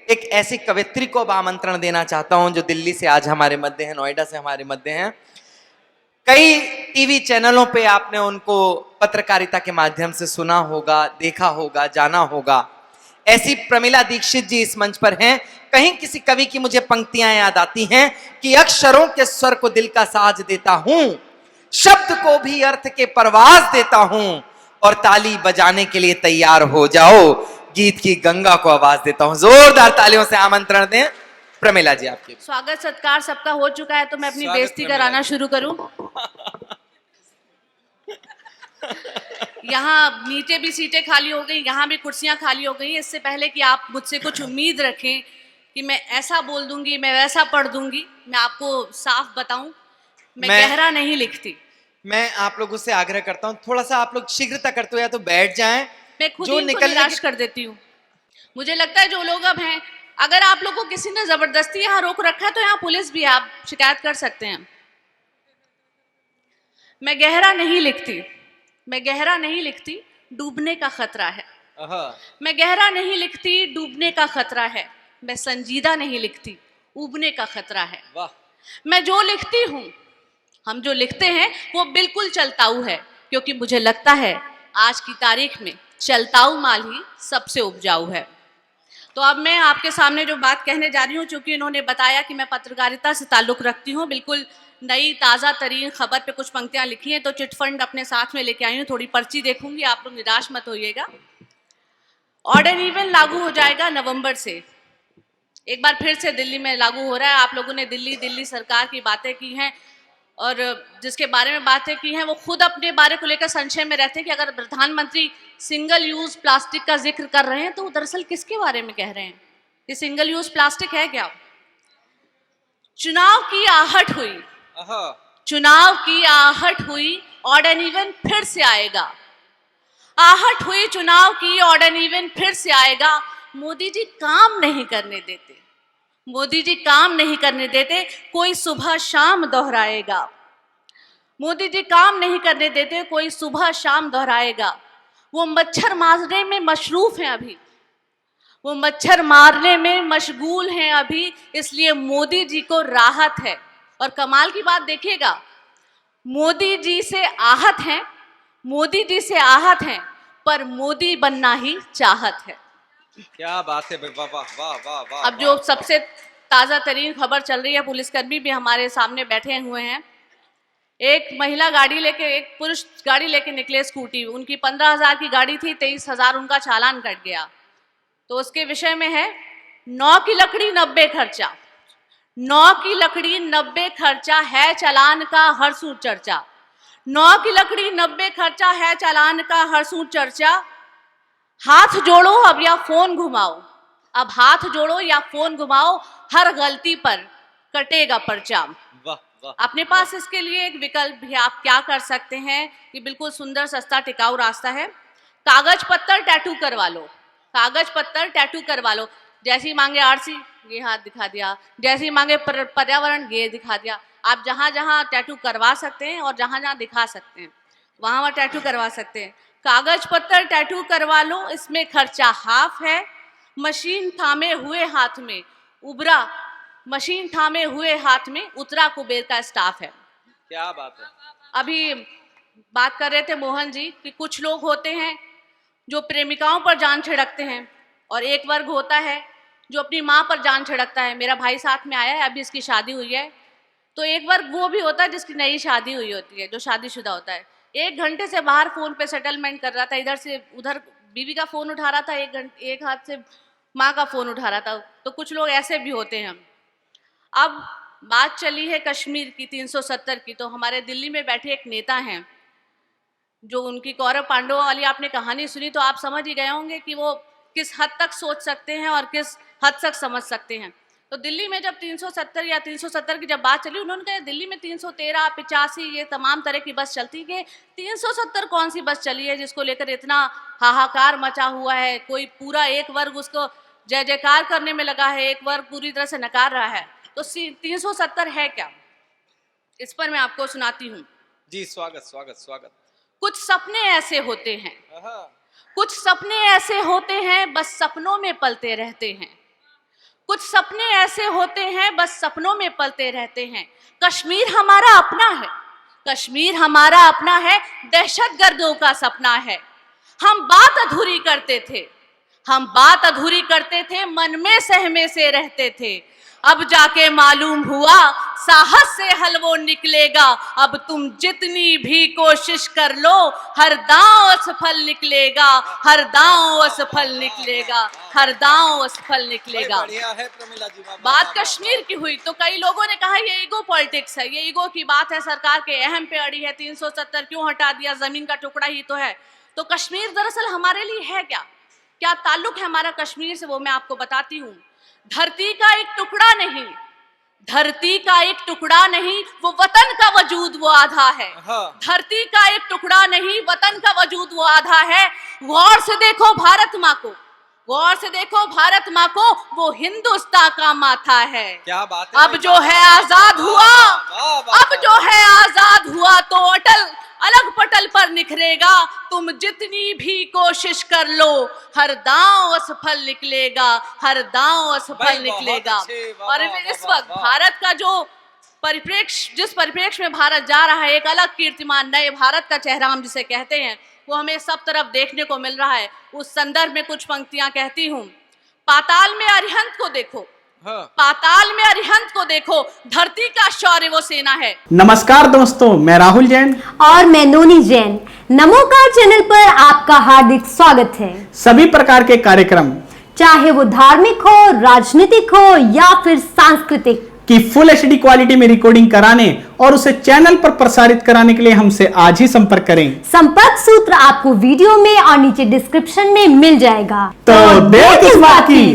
एक ऐसी कवियत्री को अब आमंत्रण देना चाहता हूं जो दिल्ली से आज हमारे मध्य है, नोएडा से हमारे मध्य हैं। कई टीवी चैनलों पे आपने उनको पत्रकारिता के माध्यम से सुना होगा, देखा होगा, जाना होगा। ऐसी प्रमिला दीक्षित जी इस मंच पर हैं। कहीं किसी कवि की मुझे पंक्तियां याद आती हैं कि अक्षरों के स्वर को दिल का साज देता हूं, शब्द को भी अर्थ के परवाज देता हूं, और ताली बजाने के लिए तैयार हो जाओ, गीत की गंगा को आवाज देता हूं। जोरदार तालियों से आमंत्रण दें प्रमिला जी आपके। स्वागत सत्कार सबका हो चुका है, तो मैं अपनी बेइज्जती कराना शुरू करूं। यहाँ नीचे भी सीटें खाली हो गई, यहाँ भी कुर्सियां खाली हो गई। इससे पहले कि आप मुझसे कुछ उम्मीद रखें कि मैं ऐसा बोल दूंगी, मैं वैसा पढ़ दूंगी, मैं आपको साफ बताऊं, मैं गहरा नहीं लिखती। मैं आप लोगों से आग्रह करता हूं, थोड़ा सा आप लोग शीघ्रता करते हो या तो बैठ जाएं। मैं खुद ही इनको निराश कर देती हूँ। मुझे लगता है जो लोग अब हैं, अगर आप लोगों को किसी ने जबरदस्ती यहाँ रोक रखा है तो यहाँ पुलिस भी है, आप शिकायत कर सकते हैं। मैं गहरा नहीं लिखती, मैं गहरा नहीं लिखती, डूबने का खतरा है। मैं गहरा नहीं लिखती, डूबने का खतरा है। मैं संजीदा नहीं लिखती, उबने का खतरा है। मैं जो लिखती हूँ, हम जो लिखते हैं वो बिल्कुल चलताऊ है, क्योंकि मुझे लगता है आज की तारीख में चलताऊ माल ही सबसे उपजाऊ है। तो अब मैं आपके सामने जो बात कहने जा रही हूँ, चूंकि इन्होंने बताया कि मैं पत्रकारिता से ताल्लुक़ रखती हूँ, बिल्कुल नई ताज़ा तरीन खबर पे कुछ पंक्तियाँ लिखी हैं, तो चिटफंड अपने साथ में लेके आई हूँ। थोड़ी पर्ची देखूंगी, आप लोग निराश मत होइएगा। ऑड एंड इवन लागू हो जाएगा नवंबर से, एक बार फिर से दिल्ली में लागू हो रहा है। आप लोगों ने दिल्ली सरकार की बातें की हैं, और जिसके बारे में बातें की हैं वो खुद अपने बारे को लेकर संशय में रहते हैं कि अगर प्रधानमंत्री सिंगल यूज प्लास्टिक का जिक्र कर रहे हैं तो दरअसल किसके बारे में कह रहे हैं? ये सिंगल यूज प्लास्टिक है क्या? चुनाव की आहट हुई, चुनाव की आहट हुई, ऑड एंड इवन फिर से आएगा। आहट हुई चुनाव की, ऑड एंड इवन फिर से आएगा। मोदी जी काम नहीं करने देते, मोदी जी काम नहीं करने देते, कोई सुबह शाम दोहराएगा। मोदी जी काम नहीं करने देते, कोई सुबह शाम दोहराएगा। वो मच्छर मारने में मशरूफ हैं अभी, वो मच्छर मारने में मशगूल हैं अभी, इसलिए मोदी जी को राहत है। और कमाल की बात देखिएगा, मोदी जी से आहत हैं, मोदी जी से आहत हैं, पर मोदी बनना ही चाहत है। क्या बात है, वाह वाह वाह वाह वाह। अब जो सबसे ताज़ा तरीन खबर चल रही है, पुलिसकर्मी भी हमारे सामने बैठे हुए हैं। एक महिला गाड़ी लेके, एक पुरुष गाड़ी लेके निकले स्कूटी, उनकी 15,000 की गाड़ी थी, 23,000 उनका चालान कट गया। तो उसके विषय में है 9 की लकड़ी 90 खर्चा, 9 की लकड़ी 90 खर्चा है चालान का हर सू चर्चा। 9 की लकड़ी 90 खर्चा है चालान का हर सू चर्चा। हाथ जोड़ो अब या फोन घुमाओ, अब हाथ जोड़ो या फोन घुमाओ, हर गलती पर कटेगा पर्चा। अपने पास इसके लिए एक विकल्प भी, आप क्या कर सकते हैं, ये बिल्कुल सुंदर सस्ता टिकाऊ रास्ता है। कागज पत्तर टैटू करवा लो, कागज पत्तर टैटू करवा लो। जैसी मांगे आरसी, ये हाथ दिखा दिया, जैसी मांगे पर्यावरण, ये दिखा दिया। आप जहां जहां टैटू करवा सकते हैं और जहां जहां दिखा सकते हैं वहां वहां टैटू करवा सकते हैं। कागज पत्तर टैटू करवा लो, इसमें खर्चा हाफ है। मशीन थामे हुए हाथ में उबरा, मशीन थामे हुए हाथ में उतरा कुबेर का स्टाफ है। क्या बात है। अभी बात कर रहे थे मोहन जी कि कुछ लोग होते हैं जो प्रेमिकाओं पर जान छिड़कते हैं, और एक वर्ग होता है जो अपनी माँ पर जान छिड़कता है। मेरा भाई साथ में आया है, अभी इसकी शादी हुई है। तो एक वर्ग वो भी होता है जिसकी नई शादी हुई होती है, जो शादीशुदा होता है। 1 घंटे से बाहर फोन पे सेटलमेंट कर रहा था, इधर से उधर बीवी का फोन उठा रहा था, एक हाथ से माँ का फोन उठा रहा था। तो कुछ लोग ऐसे भी होते हैं। अब बात चली है कश्मीर की 370 की, तो हमारे दिल्ली में बैठे एक नेता हैं, जो उनकी कौरव पांडवों वाली आपने कहानी सुनी तो आप समझ ही गए होंगे कि वो किस हद तक सोच सकते हैं और किस हद तक समझ सकते हैं। तो दिल्ली में जब 370 या 370 की जब बात चली, उन्होंने कहा दिल्ली में 313, 85 ये तमाम तरह की बस चलती है, 370 कौन सी बस चली है जिसको लेकर इतना हाहाकार मचा हुआ है। कोई पूरा एक वर्ग उसको जय जयकार करने में लगा है, एक वर्ग पूरी तरह से नकार रहा है। तो 370 है क्या, इस पर मैं आपको सुनाती हूँ। जी स्वागत स्वागत स्वागत। कुछ सपने ऐसे होते हैं, कुछ सपने ऐसे होते हैं, बस सपनों में पलते रहते हैं। कुछ सपने ऐसे होते हैं बस सपनों में पलते रहते हैं। कश्मीर हमारा अपना है, कश्मीर हमारा अपना है, दहशतगर्दों का सपना है। हम बात अधूरी करते थे, हम बात अधूरी करते थे, मन में सहमे से रहते थे। अब जाके मालूम हुआ साहस से हल वो निकलेगा। अब तुम जितनी भी कोशिश कर लो, हर दांव असफल निकलेगा, हर दांव असफल निकलेगा, हर दांव असफल निकलेगा। बात कश्मीर की हुई तो कई लोगों ने कहा ये ईगो पॉलिटिक्स है, ये ईगो की बात है, सरकार के अहम पे अड़ी है, 370 क्यों हटा दिया, जमीन का टुकड़ा ही तो है। तो कश्मीर दरअसल हमारे लिए है क्या, क्या ताल्लुक है हमारा कश्मीर से, वो मैं आपको बताती हूँ। धरती का एक टुकड़ा नहीं, धरती का एक टुकड़ा नहीं, वो वतन का वजूद वो आधा है। धरती का एक टुकड़ा नहीं, वतन का वजूद वो आधा है। गौर से देखो भारत माँ को, गौर से देखो भारत माँ को, वो हिंदुस्तान का माथा है। क्या बात है। अब जो है आजाद हुआ, अब जो है आजाद हुआ तो अटल अलग पटल पर निखरेगा। तुम जितनी भी कोशिश कर लो, हर दांव असफल निकलेगा, हर दांव असफल निकलेगा। और इस वक्त भारत का जो परिप्रेक्ष्य, जिस परिप्रेक्ष्य में भारत जा रहा है, एक अलग कीर्तिमान, नए भारत का चेहरा हम जिसे कहते हैं, वो हमें सब तरफ देखने को मिल रहा है। उस संदर्भ में कुछ पंक्तियां कहती हूँ। पाताल में अरिहंत को देखो, पाताल में अरिहंत को देखो, धरती का शौर्य वो सेना है। नमस्कार दोस्तों, मैं राहुल जैन और मैं नोनी जैन। नमोकार चैनल पर आपका हार्दिक स्वागत है। सभी प्रकार के कार्यक्रम, चाहे वो धार्मिक हो, राजनीतिक हो या फिर सांस्कृतिक, की फुल एचडी क्वालिटी में रिकॉर्डिंग कराने और उसे चैनल पर प्रसारित कराने के लिए हमसे आज ही संपर्क करें। संपर्क सूत्र आपको वीडियो में और नीचे डिस्क्रिप्शन में मिल जाएगा। तो देर किस बात की।